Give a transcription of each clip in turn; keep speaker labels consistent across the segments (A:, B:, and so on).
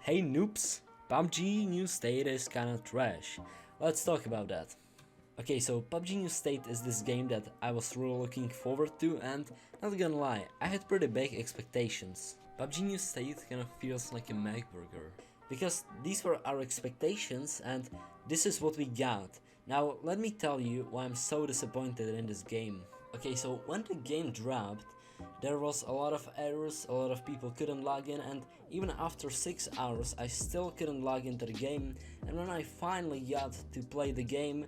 A: Hey noobs, PUBG New State is kinda trash. Let's talk about that. Okay, so PUBG New State is this game that I was really looking forward to, and not gonna lie, I had pretty big expectations. PUBG New State kind of feels like a Mac burger, because these were our expectations and this is what we got. Now let me tell you why I'm so disappointed in this game. Okay, so when the game dropped, there was a lot of errors, a lot of people couldn't log in, and even after 6 hours I still couldn't log into the game. And when I finally got to play the game,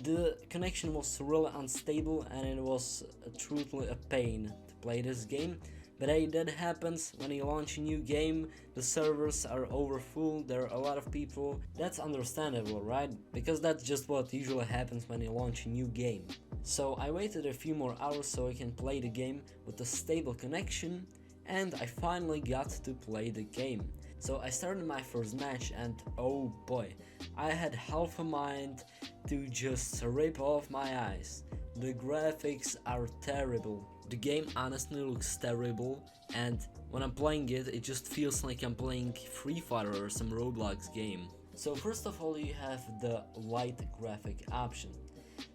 A: the connection was really unstable and it was truly a pain to play this game. But hey, that happens when you launch a new game, the servers are overfull, there are a lot of people. That's understandable, right? Because that's just what usually happens when you launch a new game. So I waited a few more hours so I can play the game with a stable connection, and I finally got to play the game. So I started my first match and oh boy, I had half a mind to just rip off my eyes. The graphics are terrible. The game honestly looks terrible, and when I'm playing it, it just feels like I'm playing Free Fire or some Roblox game. So first of all, you have the light graphic option.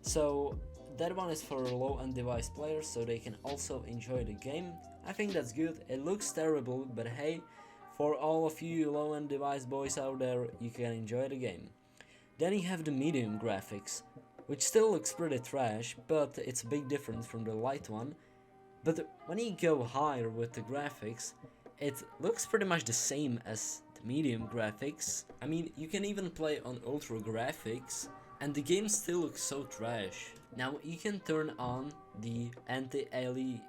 A: So that one is for low-end device players, so they can also enjoy the game. I think that's good. It looks terrible, but hey, for all of you low-end device boys out there, you can enjoy the game. Then you have the medium graphics, which still looks pretty trash, but it's a big difference from the light one. But when you go higher with the graphics, it looks pretty much the same as the medium graphics. I mean, you can even play on ultra graphics, and the game still looks so trash. Now you can turn on the anti-alien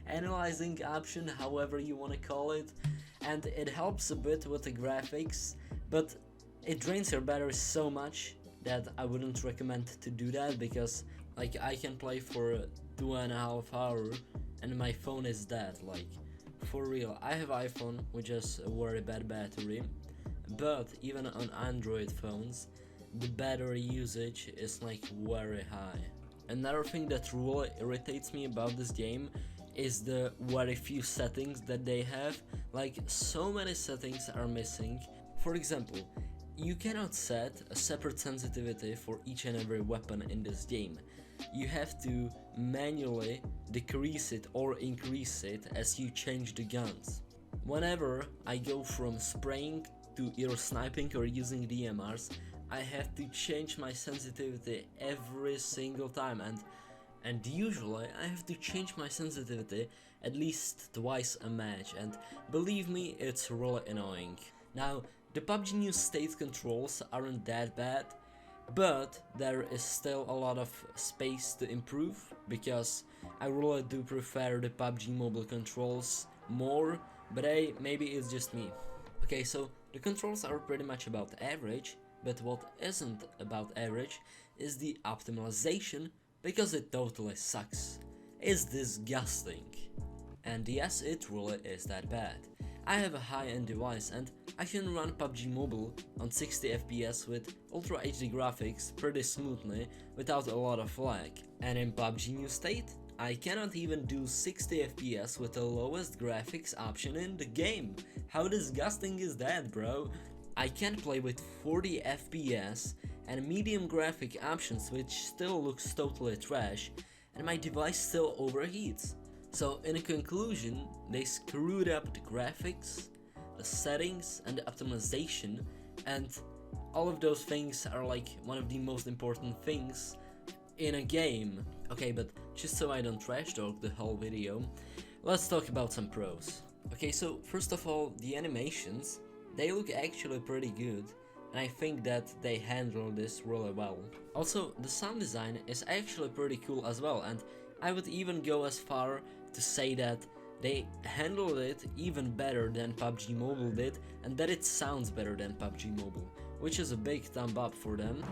A: analyzing option, however you want to call it, and it helps a bit with the graphics, but it drains your battery so much that I wouldn't recommend to do that, because like I can play for 2.5 hours and my phone is dead. Like for real, I have iPhone which has a very bad battery, but even on Android phones the battery usage is like very high. Another thing that really irritates me about this game is the very few settings that they have. Like so many settings are missing. For example, you cannot set a separate sensitivity for each and every weapon in this game. You have to manually decrease it or increase it as you change the guns. Whenever I go from spraying to either sniping or using DMRs, I have to change my sensitivity every single time, and usually I have to change my sensitivity at least twice a match, and believe me, it's really annoying. Now, the PUBG New State controls aren't that bad, but there is still a lot of space to improve, because I really do prefer the PUBG mobile controls more, but hey, maybe it's just me. Okay, so the controls are pretty much about average, but what isn't about average is the optimization, because it totally sucks. It's disgusting. And yes, it really is that bad. I have a high-end device and I can run PUBG Mobile on 60 FPS with Ultra HD graphics pretty smoothly without a lot of lag. And in PUBG New State, I cannot even do 60 FPS with the lowest graphics option in the game. How disgusting is that, bro? I can play with 40 FPS and medium graphic options, which still looks totally trash, and my device still overheats. So in conclusion, they screwed up the graphics, the settings and the optimization, and all of those things are like one of the most important things in a game. Okay, but just so I don't trash talk the whole video, let's talk about some pros. Okay, so first of all, the animations, they look actually pretty good, and I think that they handle this really well. Also, the sound design is actually pretty cool as well, and I would even go as far to say that they handled it even better than PUBG Mobile did, and that it sounds better than PUBG Mobile, which is a big thumb up for them.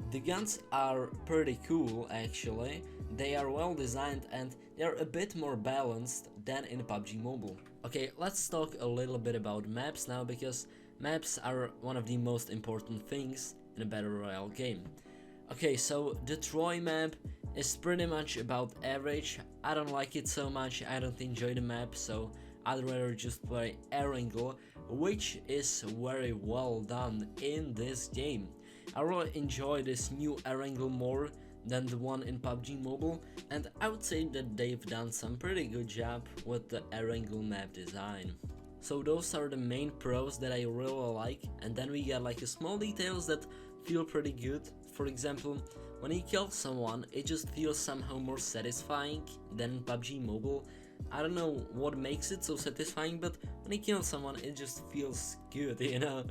A: The guns are pretty cool actually, they are well designed and they are a bit more balanced than in PUBG Mobile. Okay, let's talk a little bit about maps now, because maps are one of the most important things in a battle royale game. Okay, so the Troy map is pretty much about average. I don't like it so much, I don't enjoy the map, so I'd rather just play Erangel, which is very well done in this game. I really enjoy this new Erangel more than the one in PUBG Mobile, and I would say that they've done some pretty good job with the Erangel map design. So those are the main pros that I really like, and then we get like small details that feel pretty good. For example, when you kill someone, it just feels somehow more satisfying than in PUBG Mobile. I don't know what makes it so satisfying, but when you kill someone, it just feels good, you know?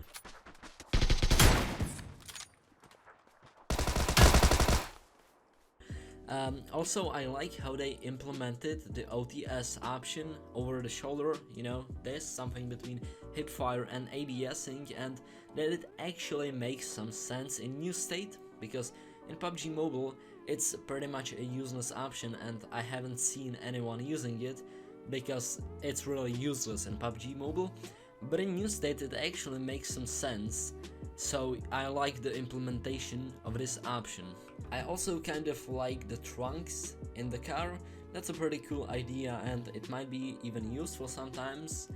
A: Also, I like how they implemented the OTS option over the shoulder, you know, this, something between hipfire and ADSing, and that it actually makes some sense in New State, because in PUBG Mobile it's pretty much a useless option and I haven't seen anyone using it because it's really useless in PUBG Mobile, but in New State it actually makes some sense, so I like the implementation of this option. I also kind of like the trunks in the car. That's a pretty cool idea and it might be even useful sometimes.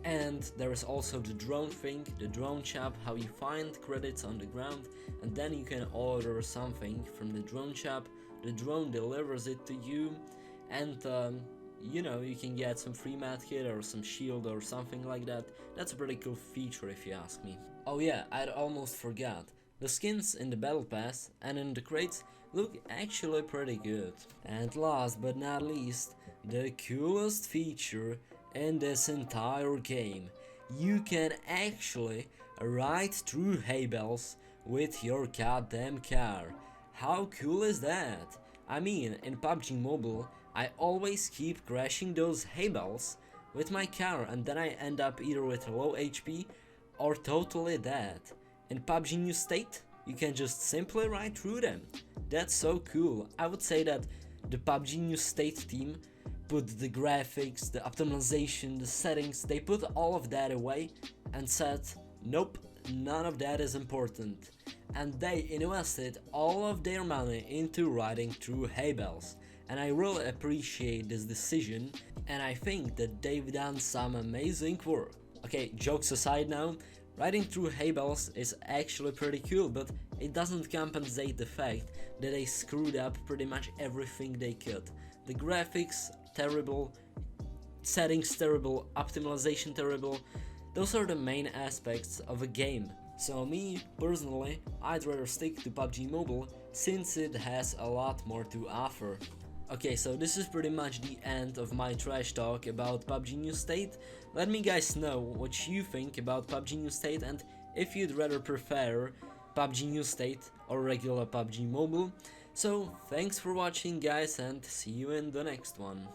A: And there is also the drone thing, the drone shop, how you find credits on the ground and then you can order something from the drone shop, the drone delivers it to you, and you know, you can get some free medkit or some shield or something like that. That's a pretty cool feature if you ask me. Oh yeah, I'd almost forgot. The skins in the battle pass and in the crates look actually pretty good. And last but not least, the coolest feature in this entire game. You can actually ride through hay bales with your goddamn car. How cool is that? I mean, in PUBG Mobile, I always keep crashing those hay bales with my car and then I end up either with low HP or totally dead. In PUBG New State, you can just simply ride through them. That's so cool. I would say that the PUBG New State team put the graphics, the optimization, the settings, they put all of that away and said, nope, none of that is important. And they invested all of their money into riding through hay bales. And I really appreciate this decision, and I think that they've done some amazing work. Okay, jokes aside now, riding through hay bales is actually pretty cool, but it doesn't compensate the fact that they screwed up pretty much everything they could. The graphics, terrible, settings terrible, optimization terrible. Those are the main aspects of a game. So me, personally, I'd rather stick to PUBG Mobile since it has a lot more to offer. Okay, so this is pretty much the end of my trash talk about PUBG New State. Let me guys know what you think about PUBG New State and if you'd rather prefer PUBG New State or regular PUBG Mobile. So thanks for watching guys and see you in the next one.